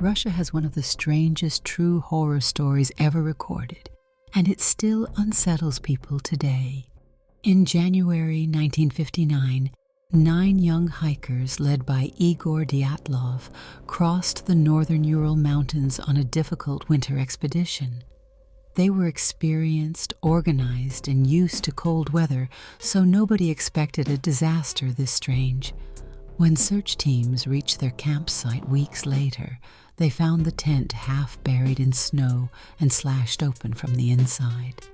Russia has one of the strangest true horror stories ever recorded, and it still unsettles people today. In January 1959, 9 young hikers led by Igor Dyatlov crossed the northern Ural Mountains on a difficult winter expedition. They were experienced, organized, and used to cold weather, so nobody expected a disaster this strange. When search teams reached their campsite weeks later, they found the tent half buried in snow and slashed open from the inside.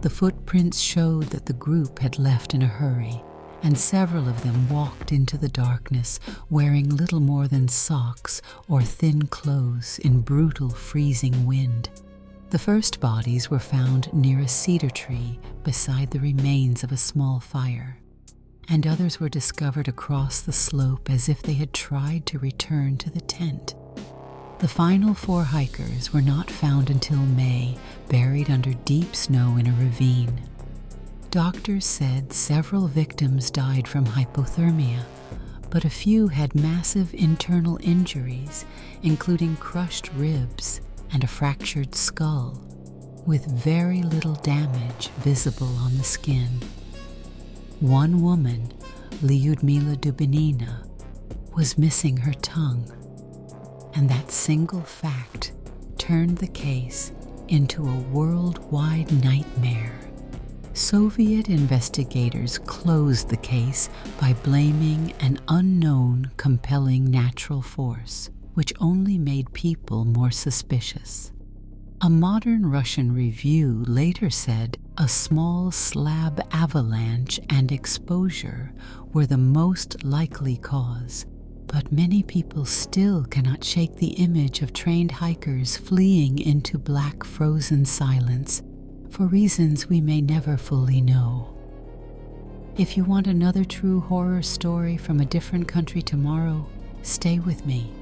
The footprints showed that the group had left in a hurry, and several of them walked into the darkness wearing little more than socks or thin clothes in brutal freezing wind. The first bodies were found near a cedar tree beside the remains of a small fire, and others were discovered across the slope as if they had tried to return to the tent. The final 4 hikers were not found until May, buried under deep snow in a ravine. Doctors said several victims died from hypothermia, but a few had massive internal injuries, including crushed ribs and a fractured skull, with very little damage visible on the skin. One woman, Lyudmila Dubinina, was missing her tongue, and that single fact turned the case into a worldwide nightmare. Soviet investigators closed the case by blaming an unknown compelling natural force, which only made people more suspicious. A modern Russian review later said a small slab avalanche and exposure were the most likely cause, but many people still cannot shake the image of trained hikers fleeing into black frozen silence for reasons we may never fully know. If you want another true horror story from a different country tomorrow, stay with me.